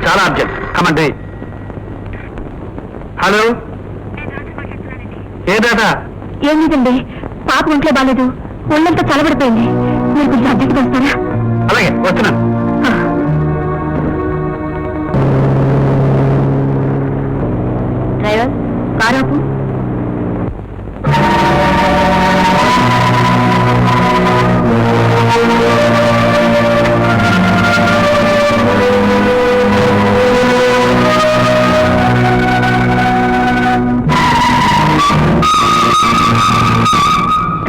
చాలా urgent. కమండి. Hello, ఏదాదా? ఏం లేదండి, పాప ఒంట్లో బాగాలేదు, ఒళ్ళంతా చలబడిపోయింది. మీరు కొంచెం అర్జెంట్గా వస్తారా? అలాగే వస్తున్నాను. డ్రైవర్, కారు ఆపు.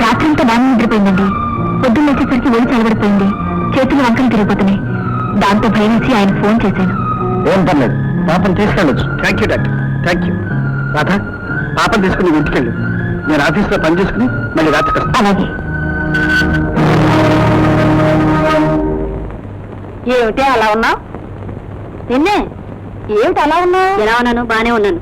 రాత్రంతా బాగా నిద్రపోయిందండి. పొద్దున్న వచ్చేసరికి ఒళ్ళు చలబడిపోయింది, చేతులు వంకలు తిరిగిపోతున్నాయి. దాంతో భయం వేసి ఆయన ఫోన్ చేశాను. ఏం పర్లేదు, పాపం తీసుకెళ్ళొచ్చు. Thank you doctor, thank you. Radha, పాపం తీసుకుని ఇంటికెళ్ళు. నేను ఆఫీస్లో పని చేసుకుని మళ్ళీ రాత్రికి వస్తాను. అలాగే. ఏమిటి అలా ఉన్నావు? నిన్నే ఏమిటి అలా ఉన్నావు? ఎలా ఉన్నాను? బానే ఉన్నాను.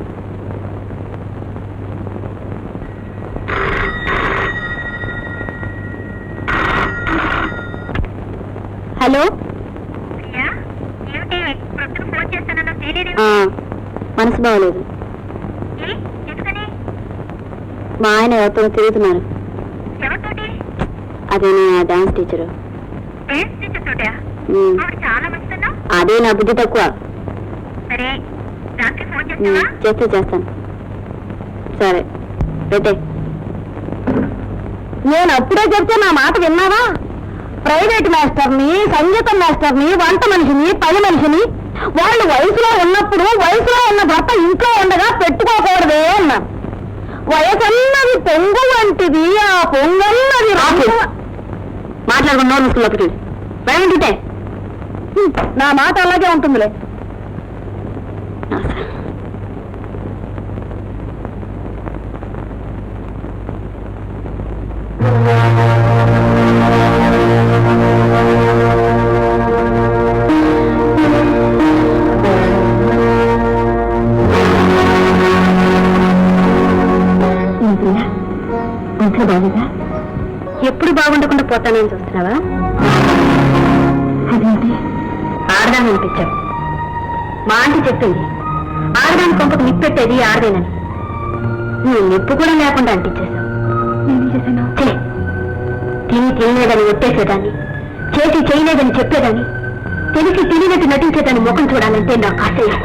హలో, మనసు బాగోలేదు. మా ఆయన ఎవరితో తిరుగుతున్నారు. అదే నా డాన్స్ టీచరు. అదే నా బుద్ధి తక్కువ. చేస్తాను. సరే పెట్టే. నేను అప్పుడే చెప్తే నా మాట విన్నావా? ప్రైవేట్ మాస్టర్ని, సంగీతం మాస్టర్ని, వంట మనిషిని, పని మనిషిని వాళ్ళు వయసులో ఉన్నప్పుడు వయసులో ఉన్న భర్త ఇంట్లో ఉండగా పెట్టుకోకూడదే అన్నా. వయసన్నది పొంగు వంటిది, ఆ పొంగన్నది మాట్లాడుకున్న నోరు ముసుకులోకి వెళ్ళండితే. నా మాట అలాగే ఉంటుందిలే. ఎప్పుడు బాగుండకుండా పోతానని చూస్తున్నావా? అదేంటి ఆడదాన్ని అనిపించావు. మా ఆంటీ చెప్పింది, ఆడదాని కొంపకు నిప్పెట్టేది ఆడదేనని. నువ్వు నిప్పు కూడా లేకుండా అంటించేశావు. తిని తినలేదని ఒట్టేసేదాన్ని, చేసి చేయలేదని చెప్పేదాన్ని, తెలిసి తెలియనట్టు నటించేదాన్ని ముఖం చూడాలంటే నాకు అసహ్యం.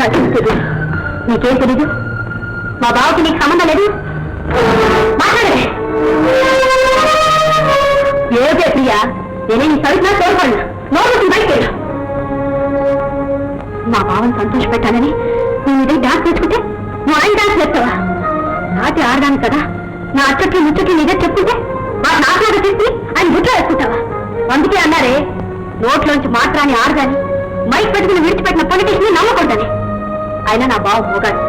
నాకేం తెలీదు. నీకేం తెలీదు? మా బావకి నీకు సంబంధం లేదు. మాట్లాడలే. ఏదే ప్రియా, నేనే నీ సరిగ్గా కోరుకోండి. నోరు బయటకు. మా బావని సంతోష పెట్టాలని నేను ఇదే డాన్స్ నేర్చుకుంటే నువ్వు ఆయన డాన్స్ చేస్తావా? నాటి ఆడదాను కదా, నా అచ్చట్లు ముచ్చట్లు నీదే చెప్పుకుంటే వాడు నాకులాగా తీసి ఆయన గుట్లో వేసుకుంటావా? అందుకే అన్నారే, నోట్లోంచి మాట్లాని ఆడదాని మైక్ పెట్టుకుని విడిచిపెట్టిన పొలిటీషియన్ నమ్మకుండానే. అయినా నా బావ పోగాడు,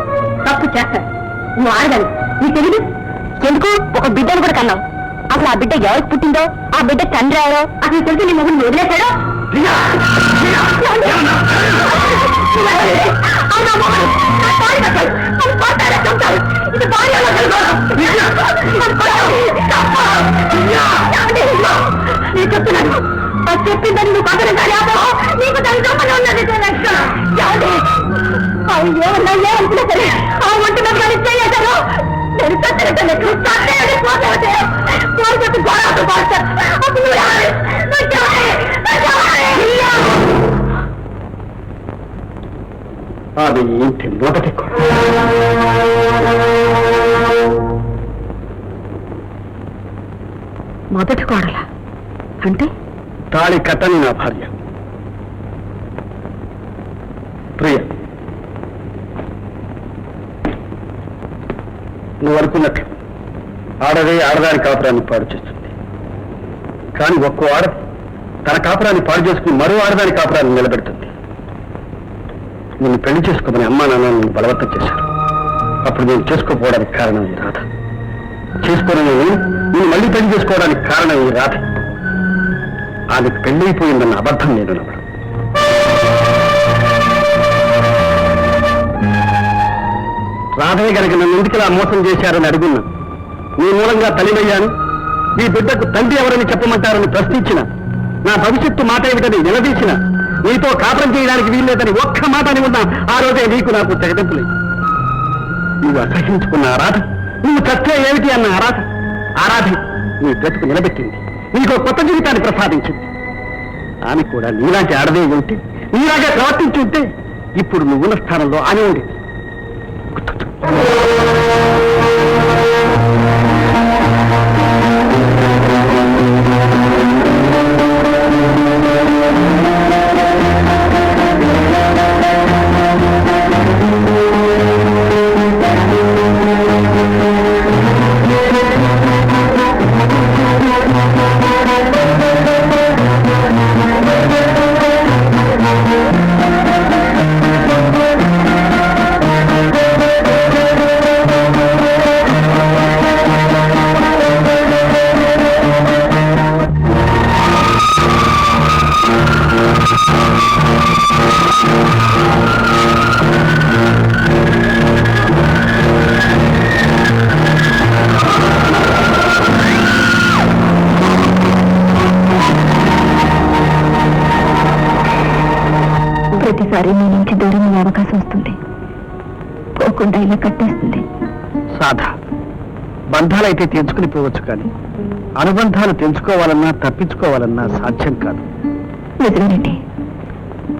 తప్పు చేస్తాడు. నువ్వు ఆడదాను, నీకు తెలీదు. ఎందుకు ఒక బిడ్డను కూడా కన్నావు? అసలు ఆ బిడ్డ ఎవరికి పుట్టిందో, ఆ బిడ్డ తండ్రి ఎవరో అసలు తెలిసి నీ మొగుడిని వదిలేశాడో? నేను చెప్తున్నాను, అది చెప్పిందని నువ్వు కదలగాలి. నీకు దాని సంబంధం ఉన్నది. ఏమన్నా ఏమనుకున్నా సరే ఆ ఒంటి మీద కానీ చేయాలి. నేను చచ్చినట్టు అది ఇంటి మొదటి మొదటి కోడల అంటే తాళి కట్టని నా భార్య ప్రియ. నువ్వు అనుకున్నట్లు ఆడదే ఆడదాని కాపురాన్ని పాడు చేస్తుంది. కానీ ఒక్కో ఆడ తన కాపురాన్ని పాడు చేసుకుని మరో ఆడదాని కాపురాన్ని నిలబెడుతుంది. నిన్ను పెళ్లి చేసుకోమని అమ్మా నాన్న నిన్ను బలవంతం చేశారు. అప్పుడు నేను చేసుకోకపోవడానికి కారణం ఈ రాధ. చేసుకోవడం నేను మళ్ళీ పెళ్లి చేసుకోవడానికి కారణం ఈ రాధ. ఆమెకు పెళ్ళైపోయిందన్న అబద్ధం నేను నమ్మడం. రాధే గనక నన్ను ఎందుకులా మోసం చేశారని అడుగున్నా. నీ మూలంగా తల్లిమయ్యాను, ఈ బిడ్డకు తండ్రి ఎవరని చెప్పమంటారని ప్రశ్నించిన, నా భవిష్యత్తు మాట ఏమిటని నిలదీసిన, నీతో కాపురం చేయడానికి వీల్లేదని ఒక్క మాట అని ఉన్నా ఆ రోజే నీకు నాకు తెగదెంపులేదు. నువ్వు అసహించుకున్న ఆరాధ, నువ్వు చచ్చే ఏమిటి అన్న ఆరాధ నీ బ్రతుకు నిలబెట్టింది, నీకు కొత్త జీవితాన్ని ప్రసాదించింది. ఆమె కూడా నీలాంటి ఆడదే ఉంటే, నీలాగే ప్రవర్తించి ఉంటే ఇప్పుడు నువ్వున్న స్థానంలో ఆమె ఉండేది. ప్రతిసారి నీ నుంచి దూరం అయ్యే అవకాశం వస్తుంది, పోకుండా ఇలా కట్టేస్తుంది. సాధ, బంధాలైతే తెంచుకుని పోవచ్చు, కానీ అనుబంధాలు తెంచుకోవాలన్నా తప్పించుకోవాలన్నా సాధ్యం కాదు. నిజమేనండి.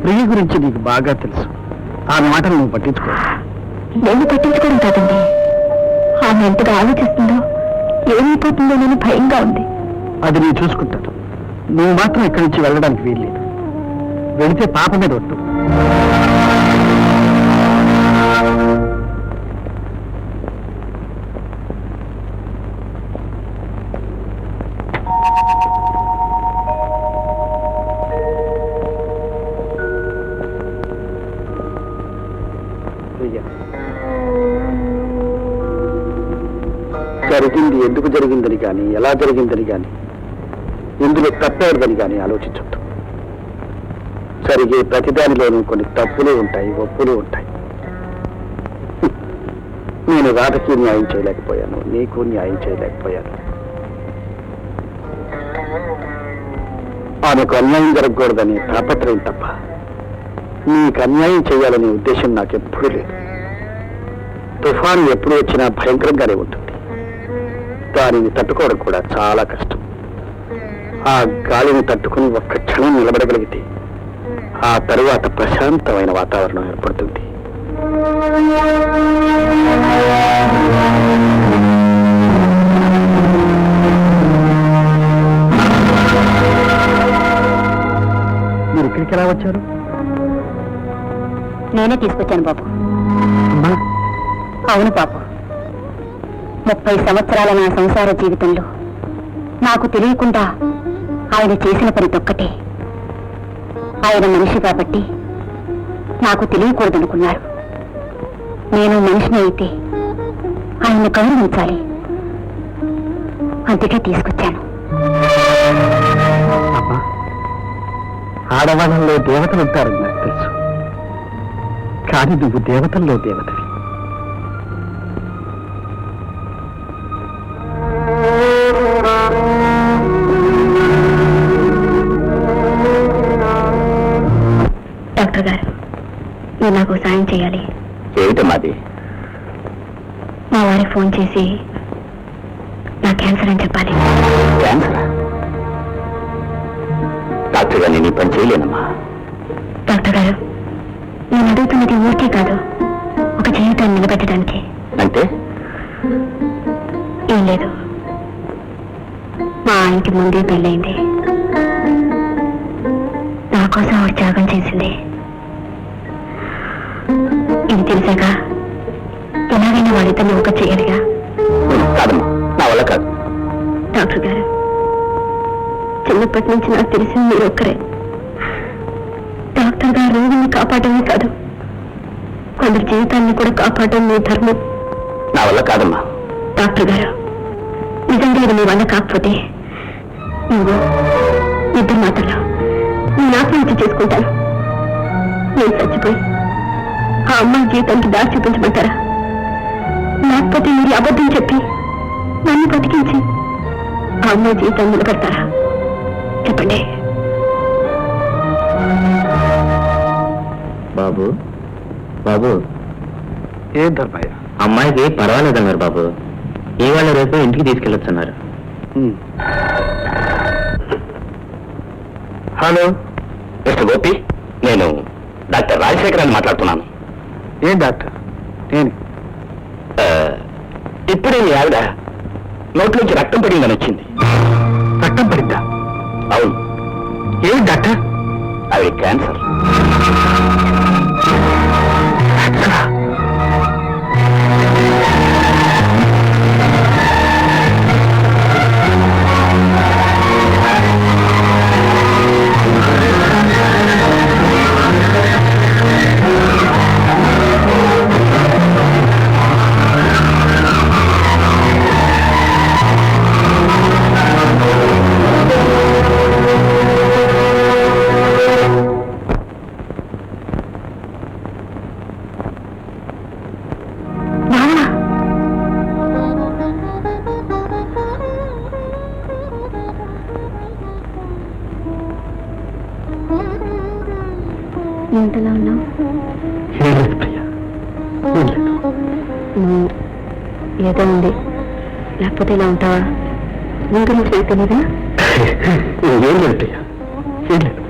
ప్రియ గురించి నీకు బాగా తెలుసు, ఆమె మాటలు నువ్వు పట్టించుకో. నేను పట్టించుకోవడం కాదండి, ఆమె ఎంతగా ఆలోచిస్తుందో, ఏమైపోతుందోనని భయంగా ఉంది. అది నేను చూసుకుంటాను. నువ్వు మాత్రం ఇక్కడి నుంచి వెళ్ళడానికి వీల్లేదు. వెళితే పాప మీద ఒట్టు. జరిగింది ఎందుకు జరిగిందని కానీ, ఎలా జరిగిందని కానీ, ఎందులో తప్పేదని కానీ ఆలోచించొద్దు. జరిగే ప్రతిదానిలోనూ కొన్ని తప్పులు ఉంటాయి, ఒప్పులు ఉంటాయి. నేను రాధకి న్యాయం చేయలేకపోయాను, నీకు న్యాయం చేయలేకపోయాను. ఆమెకు అన్యాయం జరగకూడదని తాపత్రయం తప్ప నీకు అన్యాయం చేయాలనే ఉద్దేశం నాకెప్పుడూ లేదు. తుఫాను ఎప్పుడు వచ్చినా భయంకరంగానే ఉంటుంది. దానిని తట్టుకోవడం కూడా చాలా కష్టం. ఆ గాలిని తట్టుకుని ఒక్క క్షణం నిలబడగలిగితే ఆ తరువాత ప్రశాంతమైన వాతావరణం ఏర్పడుతుంది. మీరు ఇక్కడికి ఎలా వచ్చారు? నేనే తీసుకొచ్చాను బాబు. అవును బాబు, 30 సంవత్సరాల నా సంసార జీవితంలో నాకు తెలియకుండా ఆయన చేసిన పని ఒక్కటే. ఆయన మనిషి కాబట్టి నాకు తెలియకూడదనుకున్నారు. నేను మనిషిని అయితే ఆయన్ని గౌరవించాలి, అందుకే తీసుకొచ్చాను. ఆడవాళ్ళలో దేవతలు ఉంటారని నాకు తెలుసు, కానీ నువ్వు దేవతల్లో దేవతవి. డాక్టర్ గారు, మీరు నాకు సాయం చేయాలి. ఏమిటమ్మాది? మా వారికి ఫోన్ చేసి నా క్యాన్సర్ అని చెప్పాలి. క్యాన్సరా? డాక్టర్ గారు, నేను ఈ పని చేయలేనమ్మా. డాక్టర్ గారు, నేను అడుగుతున్నది ఊరికే కాదు, ఒక జీవితాన్ని నిలబెట్టడానికి. అంటే? ఏం లేదు, మా ఆయనకి ముందే పెళ్ళయింది. నా కోసం ఆవిడ త్యాగం చేసింది. ఇది తెలిసాక ఎలాగైనా వాళ్ళిద్దరిని ఒక చేయాలిగా. కాదమ్మా, నా వల్ల కాదు. డాక్టర్ గారు, చిన్నప్పటి నుంచి నాకు తెలిసింది మీరు ఒక్కరే. డాక్టర్ గారు రోగిని కాపాడమే కాదు, కొందరి జీవితాన్ని కూడా కాపాడడం మీ ధర్మం. నా వల్ల కాదమ్మా. డాక్టర్ గారు, నిజంగా ఇది మీ వల్ల కాకపోతే నువ్వు ఇద్దరు మాటల్లో నేను ఆత్మహత్య చేసుకుంటాను. నేను చచ్చిపోయి ఆ అమ్మాయి జీవితానికి దారి చూపించమంటారా? లేకపోతే మీరు అబద్ధం చెప్పి నన్ను బతికించి ఆ అమ్మాయి జీవితాన్ని నిలబెడతారా? చెప్పండి. బాబు బాబు, ఏ ధర్మయ్య? అమ్మాయికి పర్వాలేదన్నారు బాబు. ఇవాళ రేపు ఇంటికి తీసుకెళ్ళొచ్చన్నారు. హలో మిస్టర్ గోపి, నేను డాక్టర్ రాజశేఖర్ అని మాట్లాడుతున్నాను. ఏం డాక్టర్? నేను ఇప్పుడే మీ ఆవిడ నోట్లోంచి రక్తం పడిందని వచ్చింది. రక్తం పడిందా? అవును. ఏమి డాక్టర్? అవి క్యాన్సర్. ఎంతలా ఉన్నావు? ఏం లేదు ప్రియా, ఏం లేదు. ఏదో ఉంది, లేకపోతే ఇలా ఉంటావా? ముందు నుంచి నాకు తెలీదా? ఏం లేదు ప్రియా, ఏం లేదు.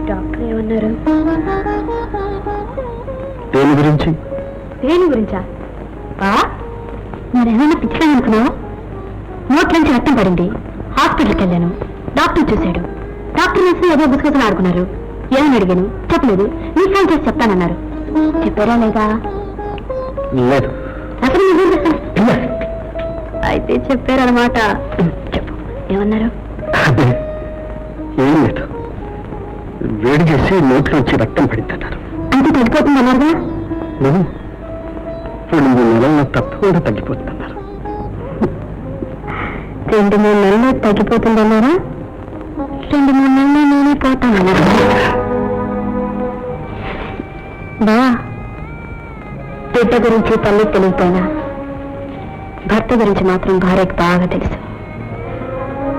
డాక్టర్ ఏమన్నారు? దేని గురించి? దేని గురించా? మరేమైనా పిచ్చిగా అనుకున్నావు? నోట్లోంచి రక్తం పడింది. హాస్పిటల్కి వెళ్ళాను, డాక్టర్ చూశాడు. డాక్టర్ వేసి ఏదో గుసగుసలు ఆడుకున్నారు. ఏమని అడిగాను, చెప్పలేదు. నీ ఫోన్ చేసి చెప్తానన్నారు. చెప్పారా లేదా? లేదు. అసలు నిజం చెప్పండి. అయితే చెప్పారనమాట. చెప్పు, ఏమన్నారు? అదే, ఏం లేదు. వేడి చేసి నోట్లోంచి రక్తం పడిందన్నారు. అంటే తగ్గిపోతుంది అన్నారుగా? నువ్వు 2-3 నెలల్లో తప్పకుండా తగ్గిపోతుందన్నారు. 2-3 నెలల్లో తగ్గిపోతుందన్నారా? 2-3 నెలలు నేనే పోతానన్నారు. బా, బిడ్డ గురించి తల్లికి తెలియకపోయినా భర్త గురించి మాత్రం భార్యకు బాగా తెలుసు.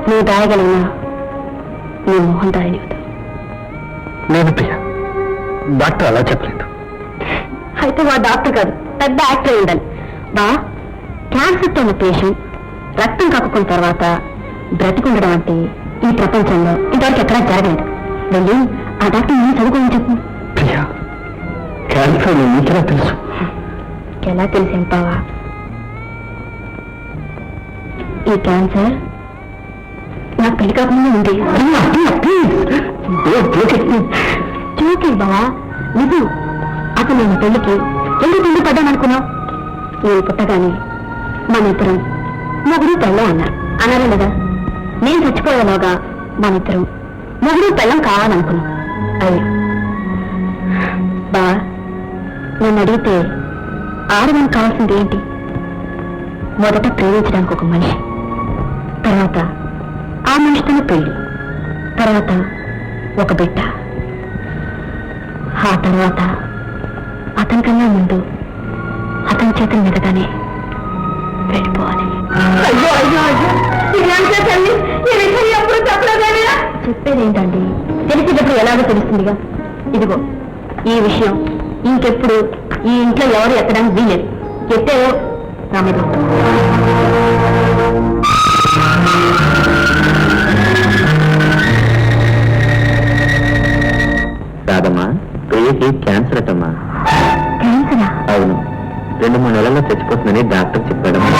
నువ్వు దాయగలిగినా నీ మొహం దాయనివ్వదు. లేదు ప్రియా, డాక్టర్ అలా చెప్పలేదు. అయితే వా డాక్టర్ కాదు, పెద్ద యాక్టర్ ఉండాలి. బా, క్యాన్సర్తో ఉన్న పేషెంట్ రక్తం కక్కున్న తర్వాత బ్రతికుండడం అంటే ఈ ప్రపంచంలో ఇంతవరకు ఎక్కడా జరగలేదు. వెళ్ళి ఆ డాక్టర్ నేను చదువుకోమని చెప్పు. ప్రియా, క్యాన్సర్ నీకెలా తెలుసు? ఎలా తెలిసి అంటావా? ఈ క్యాన్సర్ నాకు పెళ్లి కాకముందే ఉంది. చూకి బావా, నిజం. అసలు నేను పెళ్లికి ఎందుకు పెళ్లి పడ్డాననుకున్నావు? నేను పుట్టగానే మన ఇద్దరం మొగుడు పెళ్ళం అన్నారా లేదా? నేను చచ్చిపోయేలోగా మన ఇద్దరం మొగుడు పెళ్ళం కావాలనుకున్నాం. అయ్యో బా, నన్ను అడిగితే ఆడదానికి కావాల్సింది ఏంటి? మొదట ప్రేమించడానికి ఒక మనిషి, తర్వాత ఆ మనిషితో పెళ్లి, తర్వాత ఒక బిడ్డ, ఆ తర్వాత అతనికన్నా ముందు అతని చేతుల మీదగానే వెళ్ళిపోవాలి. చెప్పేదేంటండి? తెలిసేటప్పుడు ఎలాగో తెలుస్తుందిగా. ఇదిగో ఈ విషయం ఇంకెప్పుడు ఈ ఇంట్లో ఎవరు ఎత్తడానికి వీలేదు. ఎత్తేవో నా మీద కాదమ్మా, ప్రియకి క్యాన్సర్ అటమ్మా. క్యాన్సరా? అవును, 2-3 నెలల్లో చచ్చిపోతుందని డాక్టర్ చెప్పాడమ్మా.